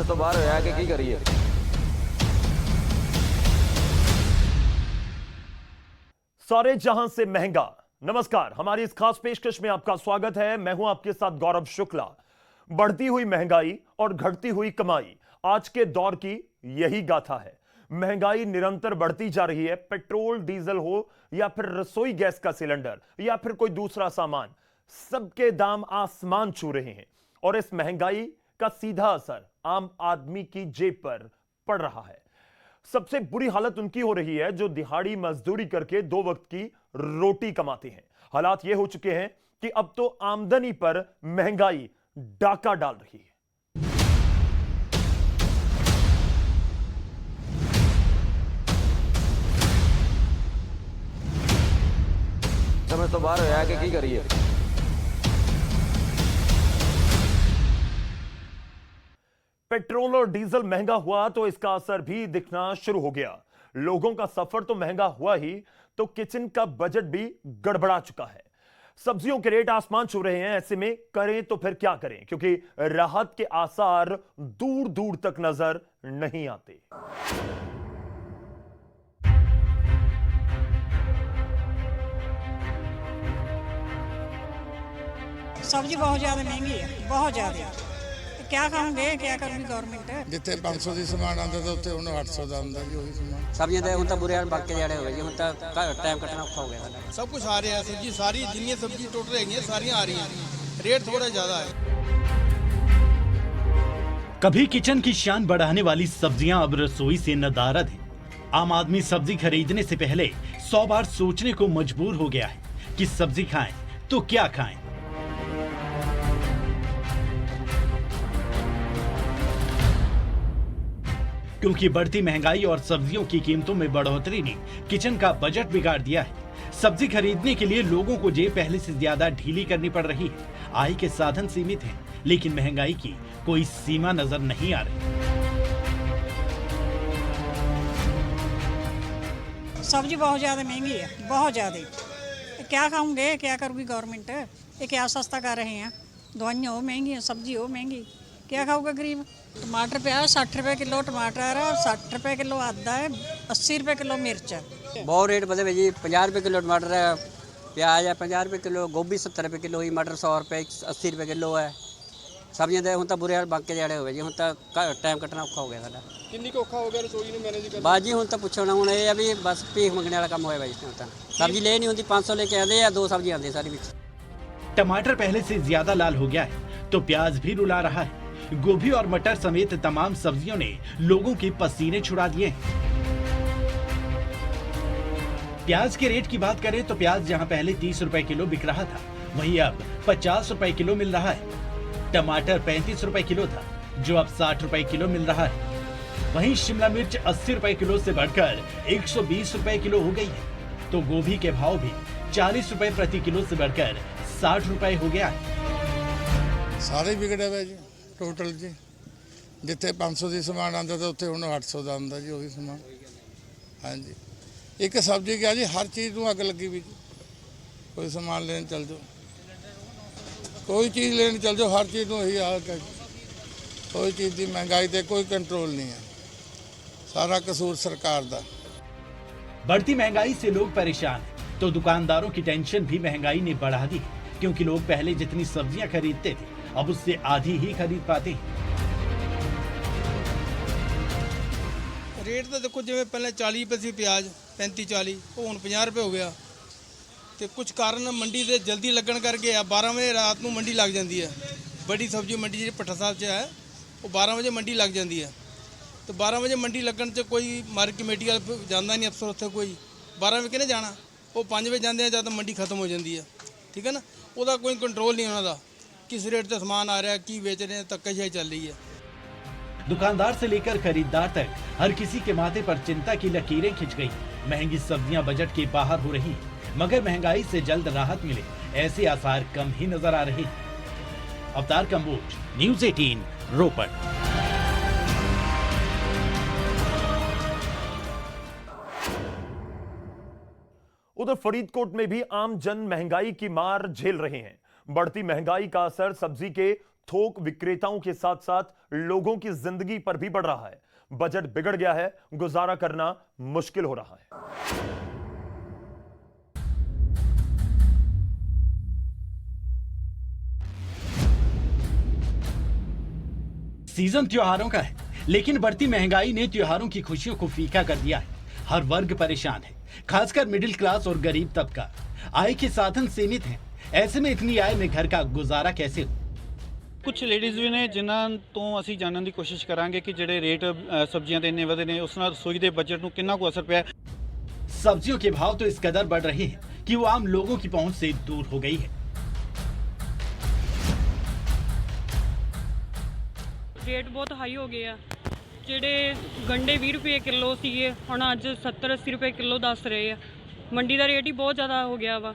तो बाहर होया कि की करिए। सारे जहां से महंगा। नमस्कार, हमारी इस खास पेशकश में आपका स्वागत है। मैं हूं आपके साथ गौरव शुक्ला। बढ़ती हुई महंगाई और घटती हुई कमाई आज के दौर की यही गाथा है। महंगाई निरंतर बढ़ती जा रही है। पेट्रोल डीजल हो या फिर रसोई गैस का सिलेंडर या फिर कोई दूसरा सामान, सबके दाम आसमान छू रहे हैं और इस महंगाई का सीधा असर आम आदमी की जेब पर पड़ रहा है। सबसे बुरी हालत उनकी हो रही है जो दिहाड़ी मजदूरी करके दो वक्त की रोटी कमाते हैं। हालात यह हो चुके हैं कि अब तो आमदनी पर महंगाई डाका डाल रही है। समय तो बाहर होया कि की करिए। पेट्रोल और डीजल महंगा हुआ तो इसका असर भी दिखना शुरू हो गया। लोगों का सफर तो महंगा हुआ ही, तो किचन का बजट भी गड़बड़ा चुका है। सब्जियों के रेट आसमान छू रहे हैं। ऐसे में करें तो फिर क्या करें, क्योंकि राहत के आसार दूर दूर तक नजर नहीं आते। सब्जी बहुत ज़्यादा महंगी है, बहुत ज़्यादा। क्या खाऊंगे, क्या करूंगी गवर्नमेंट। जिथे 500 ਦੀ ਸਮਾਨ ਆਉਂਦਾ ਤਾਂ ਉੱਥੇ ਉਹਨੂੰ 800 ਦਾ ਆਉਂਦਾ ਜੀ ਉਹੀ ਸਮਾਨ। ਸਬਜ਼ੀਆਂ ਦੇ ਹੁਣ ਤਾਂ ਬੁਰੇ ਹਾਲ ਬਾਕੀ ਜਿਹੜੇ ਹੋ ਗਏ ਜੀ। ਹੁਣ ਤਾਂ ਟਾਈਮ ਕੱਟਣਾ ਔਖਾ ਹੋ ਗਿਆ ਸਾਡਾ। सब कुछ आ रहा है, सब्जी सारी जितनी सब्जी टोटल है सारी आ रही हैं, रेट थोड़ा ज़्यादा है। कभी किचन की शान बढ़ाने वाली सब्जियां अब रसोई से नदारद हैं। आम आदमी सब्जी खरीदने से पहले 100 बार सोचने को मजबूर हो गया है कि सब्जी खाएं तो क्या खाएं। क्योंकि बढ़ती महंगाई और सब्जियों की कीमतों में बढ़ोतरी ने किचन का बजट बिगाड़ दिया है। सब्जी खरीदने के लिए लोगों को जेब पहले से ज्यादा ढीली करनी पड़ रही है। आय के साधन सीमित हैं, लेकिन महंगाई की कोई सीमा नजर नहीं आ रही। सब्जी बहुत ज़्यादा महंगी है, बहुत ज़्यादा। क्या खाऊंगे, क्या करूंगी गवर्नमेंट। ये क्या सस्ता कर रहे हैं। दवाइयाँ हो महंगी हैं, सब्जी हो महंगी, क्या खाऊंगा गरीब। टमाटर पे 60 रुपए किलो टमाटर है, 60 रुपए किलो आदा है, 80 रुपए किलो मिर्च है। बहुत रेट बढ़े हुए जी। 50 रुपये किलो टमाटर है, प्याज है 50 रुपये किलो, गोभी 70 रुपये किलो हुई, मटर 100 रुपये 80 रुपये किलो है। सब्जियां ਦੇ ਹੁਣ ਤਾਂ ਬੁਰੇ ਹਾਲ ਬਾਕੀ ਜਿਹੜੇ ਹੋ ਗਏ ਜੀ। ਹੁਣ ਤਾਂ ਟਾਈਮ ਕੱਟਣਾ ਔਖਾ ਹੋ ਗਿਆ ਸਾਡਾ। किन्नी को औखा हो गया रसोई में मैनेज करना। ਬਾਜੀ ਹੁਣ ਤਾਂ ਪੁੱਛੋ ਨਾ, ਹੁਣ ਇਹ ਆ ਵੀ ਬਸ ਭੀਖ ਮੰਗਣੇ ਵਾਲਾ ਕੰਮ ਹੋਇਆ ਬਾਈ। ਹੁਣ ਤਾਂ ਸਬਜ਼ੀ ਲੈ ਨਹੀਂ ਹੁੰਦੀ, 500 ਲੈ ਕੇ ਆਉਂਦੇ ਆ, 2 ਸਬਜ਼ੀ ਆਉਂਦੀ ਸਾਰੀ ਵਿੱਚ। टमाटर पहले से ज्यादा लाल हो गया है तो प्याज भी रुला रहा है। गोभी और मटर समेत तमाम सब्जियों ने लोगों के पसीने छुड़ा दिए हैं। प्याज के रेट की बात करें तो प्याज जहां पहले 30 रुपए किलो बिक रहा था, वहीं अब 50 रुपए किलो मिल रहा है। टमाटर 35 रुपए किलो था, जो अब 60 रुपए किलो मिल रहा है। वहीं शिमला मिर्च 80 रुपए किलो से बढ़कर 120 रुपए किलो हो गई है। तो गोभी के भाव भी 40 रुपए प्रति किलो से बढ़कर 60 रुपए हो गया है। ਸਾਰੇ ਵਿਗੜੇ ਹੋਏ ਜੀ ਟੋਟਲ ਜੀ। ਜਿੱਥੇ 500 ਦੀ ਸਮਾਨ ਆਉਂਦਾ ਤਾਂ ਉੱਥੇ ਉਹਨੂੰ 800 ਦਾ ਆਉਂਦਾ ਜੀ ਉਹੀ ਸਮਾਨ। ਹਾਂਜੀ, ਇੱਕ ਸਬਜ਼ੀ ਗਿਆ ਜੀ, ਹਰ ਚੀਜ਼ ਨੂੰ ਅੱਗ ਲੱਗੀ ਵੀ ਜੀ। ਕੋਈ ਸਮਾਨ ਲੈਣ ਚੱਲ ਜਾਓ, ਕੋਈ ਚੀਜ਼ ਲੈਣ ਚੱਲ ਜਾਓ, ਹਰ ਚੀਜ਼ ਨੂੰ ਇਹੀ ਹਾਲਤ ਹੈ। ਕੋਈ ਚੀਜ਼ ਦੀ ਮਹਿੰਗਾਈ ਤੇ ਕੋਈ ਕੰਟਰੋਲ ਨਹੀਂ ਹੈ। ਸਾਰਾ ਕਸੂਰ ਸਰਕਾਰ ਦਾ। बढ़ती महंगाई से लोग परेशान हैं, तो दुकानदारों की टेंशन भी महंगाई ने बढ़ा दी है। क्योंकि लोग पहले जितनी सब्जियां खरीदते थे, अब उससे आधी ही खरीद पाते हैं। रेट तो देखो जिवें पहले 40 रुपए सी प्याज, 35-40, वो हुण 50 रुपए हो गया। तो कुछ कारण मंडी से जल्दी लगन करके 12 बजे रात को मंडी लग जाती है। बड़ी सब्जी मंडी जी भट्टा साहब च है, वो 12 बजे मंडी लग जाती है। तो 12 बजे मंडी लगन च कोई मार्केट कमेटी वाला जाता नहीं, अफसर उत्थे कोई 12 बजे किहने जाना, वो 5 बजे जाते हैं, जब मंडी खत्म हो जाती है। ठीक है ना, ਉਹਦਾ ਕੋਈ कंट्रोल नहीं उन्होंने, किस रेट से सामान आ रहा है, की बेच रहे हैं, धक्काशाही चल रही है। दुकानदार से लेकर खरीदार तक हर किसी के माथे पर चिंता की लकीरें खिंच गई। महंगी सब्जियां बजट के बाहर हो रही हैं, मगर महंगाई से जल्द राहत मिले ऐसे आसार कम ही नजर आ रहे हैं। अवतार कंबोज, न्यूज़ 18 रोपड़। उधर फरीदकोट में भी आम जन महंगाई की मार झेल रहे हैं। बढ़ती महंगाई का असर सब्जी के थोक विक्रेताओं के साथ साथ लोगों की जिंदगी पर भी पड़ रहा है। बजट बिगड़ गया है, गुजारा करना मुश्किल हो रहा है। सीजन त्योहारों का है, लेकिन बढ़ती महंगाई ने त्योहारों की खुशियों को फीका कर दिया है। हर वर्ग परेशान है, खासकर मिडिल क्लास और गरीब तबका। आय के साधन सीमित हैं। ऐसे में इतनी आय में घर का गुजारा कैसे हो? ਕੁਝ ਲੇਡੀਜ਼ ਵੀ ਨੇ ਜਿਨ੍ਹਾਂ ਤੋਂ ਅਸੀਂ ਜਾਣਨ ਦੀ ਕੋਸ਼ਿਸ਼ ਕਰਾਂਗੇ ਕਿ ਜਿਹੜੇ ਰੇਟ ਸਬਜ਼ੀਆਂ ਦੇ ਇੰਨੇ ਵਧੇ ਨੇ ਉਸ ਨਾਲ ਰਸੋਈ ਦੇ ਬਜਟ ਨੂੰ ਕਿੰਨਾ ਕੁ ਅਸਰ ਪਿਆ। सब्जियों के भाव तो इस कदर बढ़ रहे हैं कि वो आम लोगों की पहुंच से दूर हो गई है। ਰੇਟ ਬਹੁਤ ਹਾਈ ਹੋ ਗਏ ਆ। ਜਿਹੜੇ ਗੰਡੇ 20 ਰੁਪਏ ਕਿਲੋ ਸੀਗੇ ਹੁਣ ਅੱਜ 70-80 ਰੁਪਏ ਕਿਲੋ ਦੱਸ ਰਹੇ ਆ। ਮੰਡੀ ਦਾ ਰੇਟ ਹੀ ਬਹੁਤ ਜ਼ਿਆਦਾ ਹੋ ਗਿਆ ਵਾ।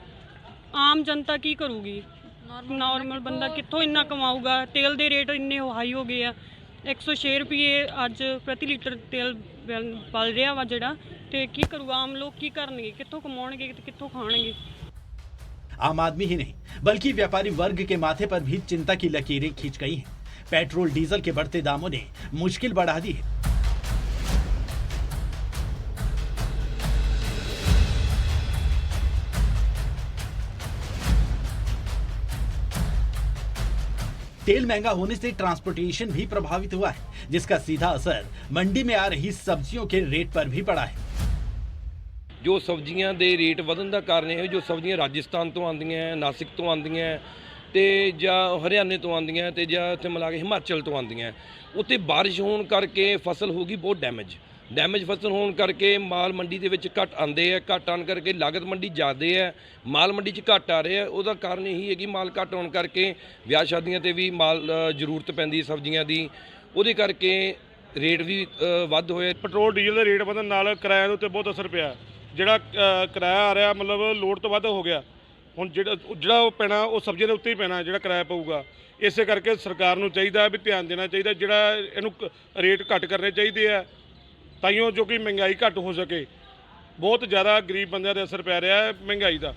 ਆਮ ਜਨਤਾ ਕੀ ਕਰੂਗੀ? ਨਾਰਮਲ ਬੰਦਾ ਕਿੱਥੋਂ ਇੰਨਾ ਕਮਾਊਗਾ? ਤੇਲ ਦੇ ਰੇਟ ਇੰਨੇ ਹਾਈ ਹੋ ਗਏ ਆ। 106 ਰੁਪਏ ਅੱਜ ਪ੍ਰਤੀ ਲੀਟਰ ਤੇਲ ਬਲ ਰਿਹਾ ਵਾ ਜਿਹੜਾ, ਤੇ ਕੀ ਕਰੂਗਾ ਆਮ ਲੋਕ? ਕੀ ਕਰਨਗੇ? ਕਿੱਥੋਂ ਕਮਾਉਣਗੇ ਤੇ ਕਿੱਥੋਂ ਖਾਣਗੇ? आम आदमी ही नहीं बल्कि व्यापारी वर्ग के माथे पर भी चिंता की लकीरें खींच गई हैं। पेट्रोल डीजल के बढ़ते दामों ने मुश्किल बढ़ा दी है। तेल महंगा होने से ट्रांसपोर्टेशन भी प्रभावित हुआ है, जिसका सीधा असर मंडी में आ रही सब्जियों के रेट पर भी पड़ा है। ਜੋ ਸਬਜ਼ੀਆਂ ਦੇ ਰੇਟ ਵਧਣ ਦਾ ਕਾਰਨ ਇਹ ਹੈ ਜੋ ਸਬਜ਼ੀਆਂ ਰਾਜਸਥਾਨ ਤੋਂ ਆਉਂਦੀਆਂ, ਨਾਸਿਕ ਤੋਂ ਆਉਂਦੀਆਂ ਤੇ ਜਾਂ ਹਰਿਆਣੇ ਤੋਂ ਆਉਂਦੀਆਂ ਤੇ ਜਾਂ ਇੱਥੇ ਮਿਲਾ ਕੇ ਹਿਮਾਚਲ ਤੋਂ ਆਉਂਦੀਆਂ, ਉੱਥੇ ਬਾਰਿਸ਼ ਹੋਣ ਕਰਕੇ ਫਸਲ ਹੋ ਗਈ ਬਹੁਤ ਡੈਮੇਜ ਫਸਲ ਹੋਣ ਕਰਕੇ ਮਾਲ ਮੰਡੀ ਦੇ ਵਿੱਚ ਘੱਟ ਆਉਂਦੇ ਆ। ਘੱਟ ਆਉਣ ਕਰਕੇ ਲਾਗਤ ਮੰਡੀ ਜ਼ਿਆਦੇ ਹੈ, ਮਾਲ ਮੰਡੀ 'ਚ ਘੱਟ ਆ ਰਿਹਾ। ਉਹਦਾ ਕਾਰਨ ਇਹੀ ਹੈ ਕਿ ਮਾਲ ਘੱਟ ਹੋਣ ਕਰਕੇ ਵਿਆਹ ਸ਼ਾਦੀਆਂ ਤੇ ਵੀ ਮਾਲ ਜ਼ਰੂਰਤ ਪੈਂਦੀ ਸਬਜ਼ੀਆਂ ਦੀ, ਉਹਦੇ ਕਰਕੇ ਰੇਟ ਵੀ ਵੱਧ ਹੋਏ। ਪੈਟਰੋਲ ਡੀਜ਼ਲ ਦੇ ਰੇਟ ਵਧਣ ਨਾਲ ਕਿਰਾਏ ਦੇ ਉੱਤੇ ਬਹੁਤ ਅਸਰ ਪਿਆ। ਜਿਹੜਾ ਕਿਰਾਇਆ ਆ ਰਿਹਾ ਮਤਲਬ ਲੋੜ ਤੋਂ ਵੱਧ ਹੋ ਗਿਆ। ਹੁਣ ਜਿਹੜਾ ਉਹ ਪੈਣਾ ਉਹ ਸਬਜ਼ੀਆਂ ਦੇ ਉੱਤੇ ਹੀ ਪੈਣਾ ਜਿਹੜਾ ਕਿਰਾਇਆ ਪਊਗਾ। ਇਸੇ ਕਰਕੇ ਸਰਕਾਰ ਨੂੰ ਚਾਹੀਦਾ ਵੀ ਧਿਆਨ ਦੇਣਾ ਚਾਹੀਦਾ, ਜਿਹੜਾ ਇਹਨੂੰ ਰੇਟ ਘੱਟ ਕਰਨੇ ਚਾਹੀਦੇ ਆ ਤਾਈਓ ਜੋ ਕਿ ਮਹਿੰਗਾਈ ਘੱਟ ਹੋ ਸਕੇ। ਬਹੁਤ ਜ਼ਿਆਦਾ ਗਰੀਬ ਬੰਦਿਆਂ ਦੇ ਅਸਰ ਪੈ ਰਿਹਾ ਹੈ ਮਹਿੰਗਾਈ ਦਾ।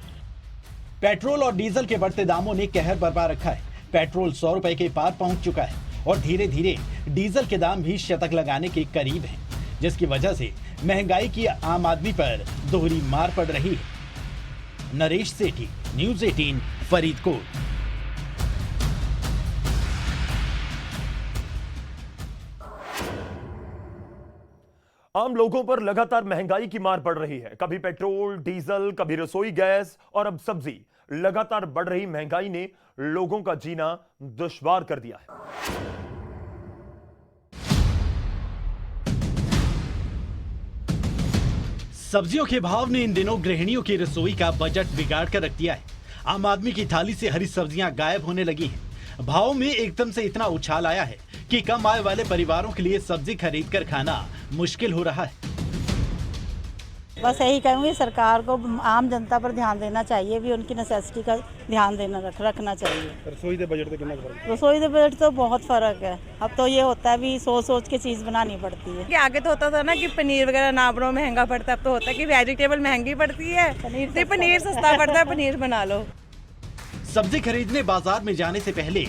पेट्रोल और डीजल के बढ़ते दामों ने कहर बरपा रखा है। पेट्रोल 100 रुपए के पार पहुंच चुका है और धीरे धीरे डीजल के दाम भी शतक लगाने के करीब हैं, जिसकी वजह से महंगाई की आम आदमी पर दोहरी मार पड़ रही है। नरेश सेठी, न्यूज़ 18, फरीदकोट। आम लोगों पर लगातार महंगाई की मार पड़ रही है। कभी पेट्रोल, डीजल, कभी रसोई गैस और अब सब्जी। लगातार बढ़ रही महंगाई ने लोगों का जीना दुश्वार कर दिया है। सब्जियों के भाव ने इन दिनों गृहिणियों की रसोई का बजट बिगाड़ कर रख दिया है। आम आदमी की थाली से हरी सब्जियां गायब होने लगी हैं। भाव में एकदम से इतना उछाल आया है कि कम आय वाले परिवारों के लिए सब्जी खरीद कर खाना मुश्किल हो रहा है। बस यही कहूँगी, सरकार को आम जनता पर ध्यान देना चाहिए, भी उनकी नेसेसिटी का ध्यान रखना चाहिए। रसोई के बजट कितना फर्क? रसोई के बजट तो बहुत फ़र्क है। अब तो ये होता है भी सोच के चीज़ बनानी पड़ती है। कि आगे तो होता था ना कि पनीर वगैरह ना बनाओ महंगा पड़ता है, अब तो होता है कि वेजिटेबल महंगी पड़ती है, पनीर सस्ता पड़ता है, पनीर बना लो। सब्जी खरीदने बाजार में जाने से पहले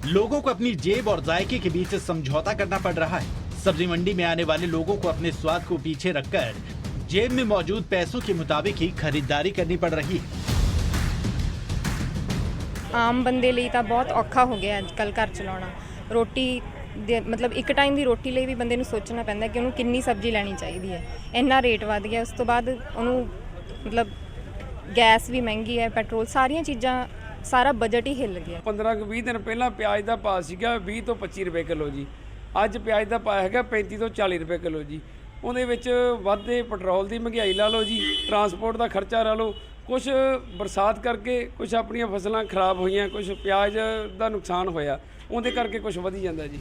लोगों को अपनी जेब और जायके के बीच समझौता करना पड़ रहा है। सब्जी मंडी में आने वाले लोगों को अपने स्वाद को पीछे रखकर जेब में मौजूद पैसों के मुताबिक ही खरीदारी करनी पड़ रही है। आम बंदे ਲਈ ਤਾਂ ਬਹੁਤ ਔਖਾ ਹੋ ਗਿਆ ਅੱਜ ਕੱਲ ਘਰ ਚਲਾਉਣਾ। ਰੋਟੀ ਮਤਲਬ ਇੱਕ ਟਾਈਮ ਦੀ ਰੋਟੀ ਲਈ ਵੀ ਬੰਦੇ ਨੂੰ ਸੋਚਣਾ ਪੈਂਦਾ ਕਿ ਉਹਨੂੰ ਕਿੰਨੀ ਸਬਜ਼ੀ ਲੈਣੀ ਚਾਹੀਦੀ ਹੈ। ਇੰਨਾ ਰੇਟ ਵੱਧ ਗਿਆ, ਉਸ ਤੋਂ ਬਾਅਦ ਉਹਨੂੰ ਮਤਲਬ ਗੈਸ ਵੀ ਮਹਿੰਗੀ ਹੈ, ਪੈਟਰੋਲ, ਸਾਰੀਆਂ ਚੀਜ਼ਾਂ, ਸਾਰਾ ਬਜਟ ਹੀ ਹਿੱਲ ਗਿਆ। 15-20 ਦਿਨ ਪਹਿਲਾਂ ਪਿਆਜ਼ ਦਾ ਭਾਅ ਸੀਗਾ 20 ਤੋਂ 25 ਰੁਪਏ ਕਿਲੋ ਜੀ। ਅੱਜ ਪਿਆਜ਼ ਦਾ ਭਾਅ ਹੈਗਾ 35 ਤੋਂ 40 ਰੁਪਏ ਕਿਲੋ ਜੀ। ਉਹਦੇ ਵਿੱਚ ਵਾਧੇ ਪੈਟਰੋਲ ਦੀ ਮਹਿੰਗਾਈ ਲਾ ਲਓ ਜੀ, ਟਰਾਂਸਪੋਰਟ ਦਾ ਖਰਚਾ ਲਾ ਲਓ, ਕੁਝ ਬਰਸਾਤ ਕਰਕੇ ਕੁਝ ਆਪਣੀਆਂ ਫਸਲਾਂ ਖਰਾਬ ਹੋਈਆਂ, ਕੁਝ ਪਿਆਜ਼ ਦਾ ਨੁਕਸਾਨ ਹੋਇਆ, ਉਹਦੇ ਕਰਕੇ ਕੁਝ ਵਧੀ ਜਾਂਦਾ ਜੀ।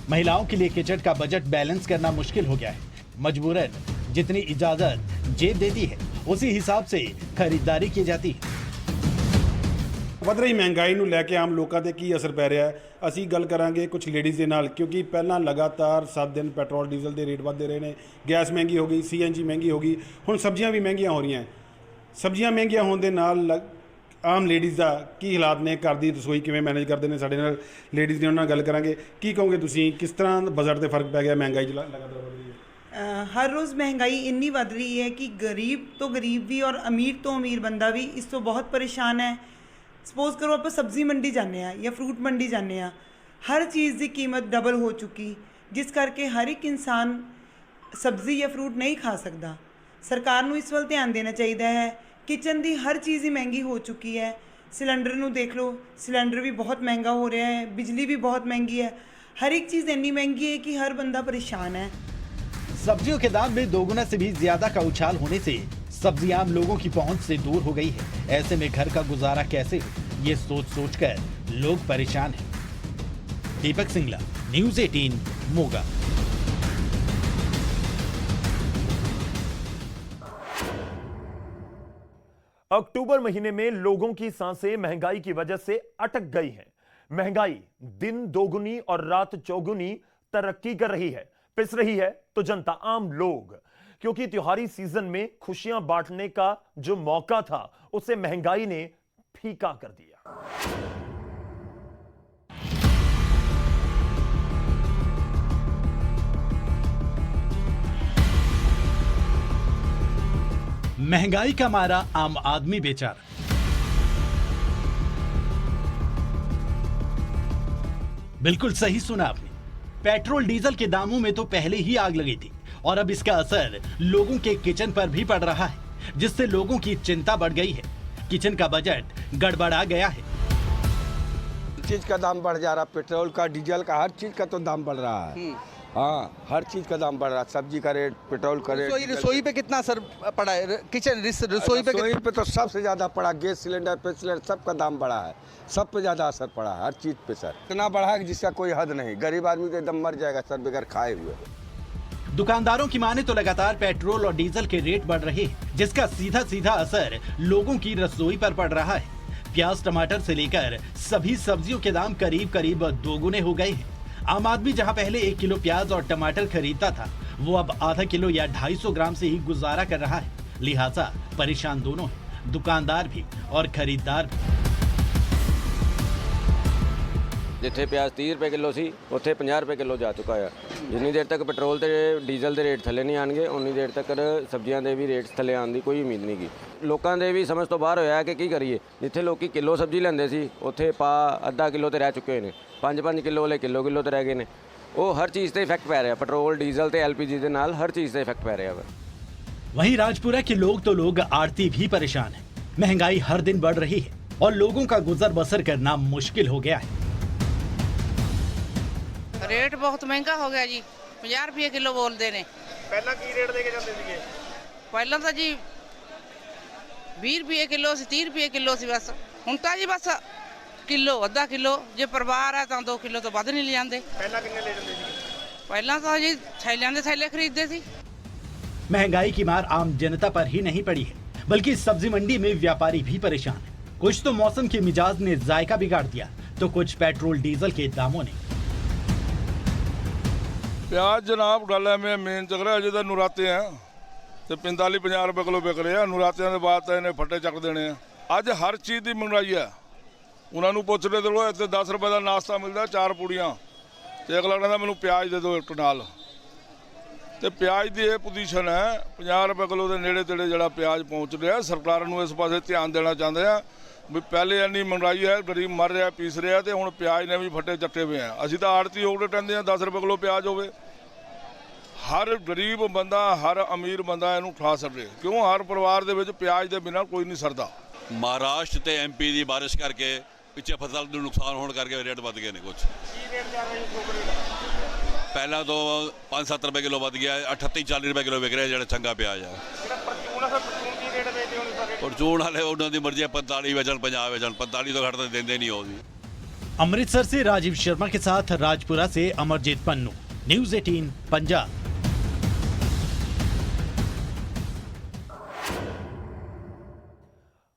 महिलाओं के लिए किचन का बजट बैलेंस करना मुश्किल हो गया है। मजबूरन जितनी इजाजत जेब देती है उसी हिसाब से खरीदारी की जाती है। ਵੱਧ ਰਹੀ ਮਹਿੰਗਾਈ ਨੂੰ ਲੈ ਕੇ ਆਮ ਲੋਕਾਂ ਤੇ ਕੀ ਅਸਰ ਪੈ ਰਿਹਾ ਹੈ, ਅਸੀਂ ਗੱਲ ਕਰਾਂਗੇ ਕੁਝ ਲੇਡੀਜ਼ ਦੇ ਨਾਲ, ਕਿਉਂਕਿ ਪਹਿਲਾਂ ਲਗਾਤਾਰ 7 ਦਿਨ ਪੈਟਰੋਲ ਡੀਜ਼ਲ ਦੇ ਰੇਟ ਵੱਧਦੇ ਰਹੇ ਨੇ, ਗੈਸ ਮਹਿੰਗੀ ਹੋ ਗਈ, CNG ਮਹਿੰਗੀ ਹੋ ਗਈ, ਹੁਣ ਸਬਜ਼ੀਆਂ ਵੀ ਮਹਿੰਗੀਆਂ ਹੋ ਰਹੀਆਂ। ਸਬਜ਼ੀਆਂ ਮਹਿੰਗੀਆਂ ਹੋਣ ਦੇ ਨਾਲ ਆਮ ਲੇਡੀਜ਼ ਦਾ ਕੀ ਹਾਲਾਤ ਨੇ, ਘਰ ਦੀ ਰਸੋਈ ਕਿਵੇਂ ਮੈਨੇਜ ਕਰਦੇ ਨੇ, ਸਾਡੇ ਨਾਲ ਲੇਡੀਜ਼ ਨੇ, ਉਹਨਾਂ ਨਾਲ ਗੱਲ ਕਰਾਂਗੇ। ਕੀ ਕਹੋਗੇ ਤੁਸੀਂ, ਕਿਸ ਤਰ੍ਹਾਂ ਬਜਟ ਤੇ ਫਰਕ ਪੈ ਗਿਆ, ਮਹਿੰਗਾਈ ਲਗਾਤਾਰ ਵਧ ਰਹੀ ਹੈ? ਹਰ ਰੋਜ਼ ਮਹਿੰਗਾਈ ਇੰਨੀ ਵੱਧ ਰਹੀ ਹੈ ਕਿ ਗਰੀਬ ਤੋਂ ਗਰੀਬ ਵੀ ਔਰ ਅਮੀਰ ਤੋਂ ਅਮੀਰ ਬੰਦਾ ਵੀ ਇਸ ਤੋਂ ਬਹੁਤ ਪਰੇਸ਼ਾਨ ਹੈ। ਸਪੋਜ਼ ਕਰੋ ਆਪਾਂ ਸਬਜ਼ੀ ਮੰਡੀ ਜਾਂਦੇ ਹਾਂ ਜਾਂ ਫਰੂਟ ਮੰਡੀ ਜਾਂਦੇ ਹਾਂ, ਹਰ ਚੀਜ਼ ਦੀ ਕੀਮਤ ਡਬਲ ਹੋ ਚੁੱਕੀ, ਜਿਸ ਕਰਕੇ ਹਰ ਇੱਕ ਇਨਸਾਨ ਸਬਜ਼ੀ ਜਾਂ ਫਰੂਟ ਨਹੀਂ ਖਾ ਸਕਦਾ। ਸਰਕਾਰ ਨੂੰ ਇਸ ਵੱਲ ਧਿਆਨ ਦੇਣਾ ਚਾਹੀਦਾ ਹੈ। ਕਿਚਨ ਦੀ ਹਰ ਚੀਜ਼ ਹੀ ਮਹਿੰਗੀ ਹੋ ਚੁੱਕੀ ਹੈ। ਸਿਲੰਡਰ ਨੂੰ ਦੇਖ ਲਓ, ਸਿਲੰਡਰ ਵੀ बहुत महंगा हो रहा है, बिजली भी बहुत महंगी है, हर एक चीज़ इतनी महंगी है कि हर बंदा परेशान है। सब्जियों के दाम में दोगुना से भी ज्यादा का उछाल होने से सब्जी आम लोगों की पहुंच से दूर हो गई है। ऐसे में घर का गुजारा कैसे हो, ये सोच कर लोग परेशान हैं। दीपक सिंगला, न्यूज़ 18, मोगा। अक्टूबर महीने में लोगों की सांसें महंगाई की वजह से अटक गई हैं। महंगाई दिन दोगुनी और रात चौगुनी तरक्की कर रही है। पिस रही है तो जनता, आम लोग, क्योंकि त्योहारी सीजन में खुशियां बांटने का जो मौका था उसे महंगाई ने फीका कर दिया। महंगाई का मारा आम आदमी बेचारा। बिल्कुल सही सुना आपने। पेट्रोल डीजल के दामों में तो पहले ही आग लगी थी और अब इसका असर लोगों के किचन पर भी पड़ रहा है, जिससे लोगों की चिंता बढ़ गई है। किचन का बजट गड़बड़ा गया है। चीज का दाम बढ़ जा रहा, पेट्रोल का, डीजल का, हर चीज का तो दाम बढ़ रहा है। हाँ, हर चीज का दाम बढ़ रहा है। सब्जी का रेट, पेट्रोल का रेट। रसोई पे कितना असर पड़ा है? किचन रसोई पे तो सबसे ज्यादा पड़ा। गैस सिलेंडर पे सिलेंडर सबका दाम बढ़ा है, सब पे ज्यादा असर पड़ा है, हर चीज पे सर। इतना बढ़ा है कि जिसका कोई हद नहीं। गरीब आदमी तो एकदम मर जाएगा सर बगैर खाए हुए। दुकानदारों की माने तो लगातार पेट्रोल और डीजल के रेट बढ़ रहे हैं, जिसका सीधा सीधा असर लोगों की रसोई पर पड़ रहा है। प्याज टमाटर से लेकर सभी सब्जियों के दाम करीब करीब दोगुने हो गए हैं। आम आदमी जहां पहले 1 किलो प्याज और टमाटर खरीदता था, वो अब आधा किलो या 250 ग्राम से ही गुजारा कर रहा है। लिहाजा परेशान दोनों हैं, दुकानदार भी और खरीदार भी। जिथे प्याज 30 रुपए किलो सी, उत्थे 50 रुपए किलो जा चुका है। जिन्नी देर तक पेट्रोल ते डीजल के रेट थले नहीं आएंगे, उन्नी देर तक सब्जियां दे भी रेट थले आने की कोई उम्मीद नहीं की। लोगों के भी समझ तो बाहर होया कि करिए। जिथे लोग किलो सब्जी लेंदे सी, उत्थे पा आधा किलो तो रह चुके हैं, 5-5 किलो वाले किलो तो रह गए हैं। वो हर चीज़ से इफेक्ट पै रहा, पेट्रोल डीजल ते LPG के नाल हर चीज़ से इफेक्ट पै रहा है। वहीं राजपुरा के लोग तो लोग आड़ती भी परेशान हैं। महंगाई हर दिन बढ़ रही है और लोगों का गुजर बसर करना मुश्किल हो गया है। रेट बहुत महंगा हो गया जी, 50 रुपये किलो बोलते ने। ਪਹਿਲਾਂ ਕੀ ਰੇਟ ਦੇ ਕੇ ਜਾਂਦੇ ਸੀਗੇ? ਪਹਿਲਾਂ ਤਾਂ ਜੀ 20 रुपये किलो ਸੀ, 30 रुपये किलो ਸੀ ਬਸ। ਹੁਣ ਤਾਂ ਜੀ ਬਸ ਕਿਲੋ, ਅੱਧਾ ਕਿਲੋ, ਜੇ ਪਰਿਵਾਰ ਹੈ ਤਾਂ 2 ਕਿਲੋ ਤੋਂ ਵੱਧ ਨਹੀਂ ਲੈ ਜਾਂਦੇ। ਪਹਿਲਾਂ ਕਿੰਨੇ ਲੈ ਜਾਂਦੇ ਸੀ? ਪਹਿਲਾਂ ਤਾਂ ਜੀ ਥੈਲਿਆਂ ਦੇ ਥੈਲੇ ਖਰੀਦਦੇ ਸੀ। महंगाई की मार आम जनता पर ही नहीं पड़ी है, बल्कि सब्जी मंडी में व्यापारी भी परेशान है। कुछ तो मौसम के मिजाज ने जायका बिगाड़ दिया, तो कुछ पेट्रोल डीजल के दामों ने। प्याज जनाब गल है मेन चल रहा है, नराते हैं तो 45-50 रुपए किलो बिक रहे हैं। नरात्या के बाद तो इन्हें फट्टे चक देने हैं। अज हर चीज़ की मंगाई है। उन्होंने पुछ ले दो, इतने 10 रुपए का नाश्ता मिलता, 4 पूड़ियाँ, तो अगला कहता मैं प्याज दे दो एक नाल। तो प्याज की यह पोजीशन है, 50 रुपए किलो के नेड़े तेड़े जो प्याज पहुँच रहा है। सरकार को इस पास ध्यान देना चाहते हैं भी पहले इन्नी मंगाई है, गरीब मर रहा, पीस रहा, तो हुण प्याज ने भी फट्टे चट्टे हुए हैं। असीं तो आड़ती हो कहते हैं 10 रुपए किलो प्याज हो। हर गरीब बंदा, हर अमीर बंदा इनू खा सके, क्यों हर परिवार दे विच प्याज के बिना कोई नहीं सरदा। महाराष्ट्र ते MP की बारिश करके पिछे फसल को नुकसान होने करके रेट बढ़ गए ने। कुछ पहला तो 5-7 रुपए किलो बढ़ गया, 38-40 रुपए किलो बिक रहे जो चंगा प्याज है। परचून वाले उन्होंने मर्जी 45 वेचन, 50 वेचन, 45 तो घट तो देंगे नहीं हो। अमृतसर से राजीव शर्मा के साथ राजपुरा से अमरजीत पन्नू, न्यूज़ 18 पंजाब।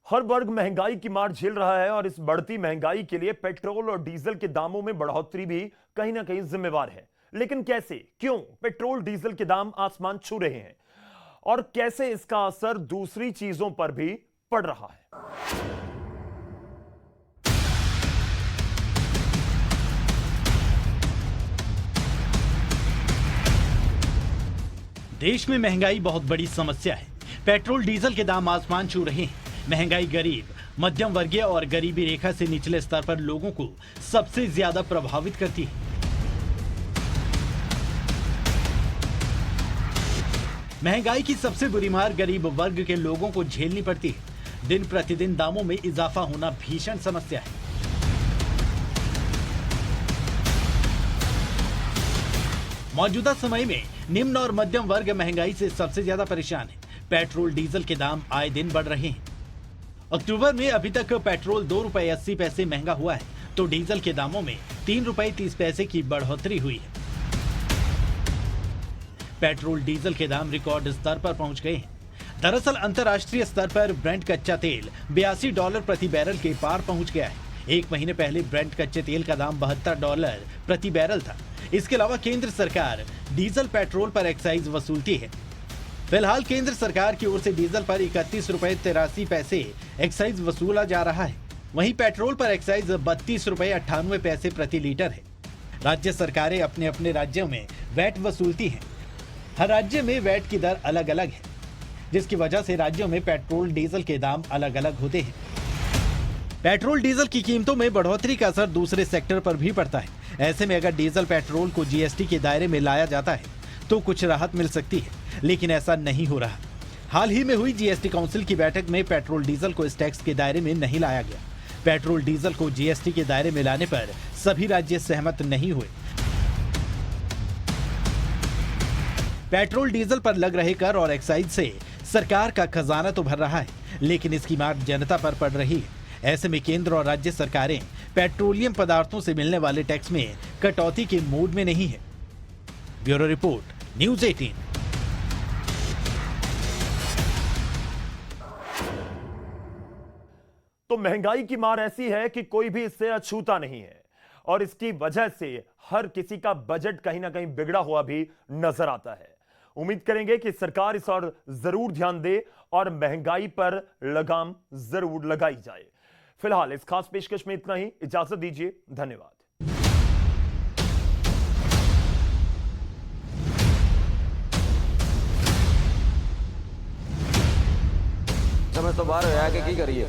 हर वर्ग महंगाई की मार झेल रहा है और इस बढ़ती महंगाई के लिए पेट्रोल और डीजल के दामों में बढ़ोतरी भी कहीं ना कहीं जिम्मेवार है। लेकिन कैसे, क्यों पेट्रोल डीजल के दाम आसमान छू रहे हैं और कैसे इसका असर दूसरी चीजों पर भी पड़ रहा है? देश में महंगाई बहुत बड़ी समस्या है। पेट्रोल डीजल के दाम आसमान छू रहे हैं। महंगाई गरीब, मध्यम वर्गीय और गरीबी रेखा से निचले स्तर पर लोगों को सबसे ज्यादा प्रभावित करती है। महंगाई की सबसे बुरी मार गरीब वर्ग के लोगों को झेलनी पड़ती है। दिन प्रतिदिन दामों में इजाफा होना भीषण समस्या है। मौजूदा समय में निम्न और मध्यम वर्ग महंगाई से सबसे ज्यादा परेशान है। पेट्रोल डीजल के दाम आए दिन बढ़ रहे हैं। अक्टूबर में अभी तक पेट्रोल 2 रुपए 80 पैसे महंगा हुआ है, तो डीजल के दामों में 3 रुपए 30 पैसे की बढ़ोतरी हुई है। पेट्रोल डीजल के दाम रिकॉर्ड स्तर पर पहुंच गए हैं। दरअसल अंतर्राष्ट्रीय स्तर पर ब्रेंट कच्चा तेल $82 प्रति बैरल के पार पहुंच गया है। एक महीने पहले ब्रेंट कच्चे तेल का दाम $72 प्रति बैरल था। इसके अलावा केंद्र सरकार डीजल पेट्रोल पर एक्साइज वसूलती है। फिलहाल केंद्र सरकार की ओर से डीजल पर 31 रुपए 83 पैसे एक्साइज वसूला जा रहा है। वहीं पेट्रोल पर एक्साइज 32 रुपए 98 पैसे प्रति लीटर है। राज्य सरकारें अपने अपने राज्यों में वैट वसूलती हैं। हर राज्य में वैट की दर अलग अलग है, जिसकी वजह से राज्यों में पेट्रोल डीजल के दाम अलग अलग होते हैं। पेट्रोल डीजल की कीमतों में बढ़ोतरी का असर दूसरे सेक्टर पर भी पड़ता है। ऐसे में अगर डीजल पेट्रोल को जीएसटी के दायरे में लाया जाता है तो कुछ राहत मिल सकती है, लेकिन ऐसा नहीं हो रहा। हाल ही में हुई जीएसटी काउंसिल की बैठक में पेट्रोल डीजल को इस टैक्स के दायरे में नहीं लाया गया। पेट्रोल डीजल को जीएसटी के दायरे में लाने पर सभी राज्य सहमत नहीं हुए। पेट्रोल डीजल पर लग रहे कर और एक्साइज से सरकार का खजाना तो भर रहा है, लेकिन इसकी मार जनता पर पड़ रही है। ऐसे में केंद्र और राज्य सरकारें पेट्रोलियम पदार्थों से मिलने वाले टैक्स में कटौती के मूड में नहीं है। Bureau report, news 18। तो महंगाई की मार ऐसी है कि कोई भी इससे अछूता नहीं है, और इसकी वजह से हर किसी का बजट कहीं ना कहीं बिगड़ा हुआ भी नजर आता है। उम्मीद करेंगे कि सरकार इस और जरूर ध्यान दे और महंगाई पर लगाम जरूर लगाई जाए। फिलहाल इस खास पेशकश में इतना ही। इजाजत दीजिए, धन्यवाद। समझ तो बाहर होया कि की करिए।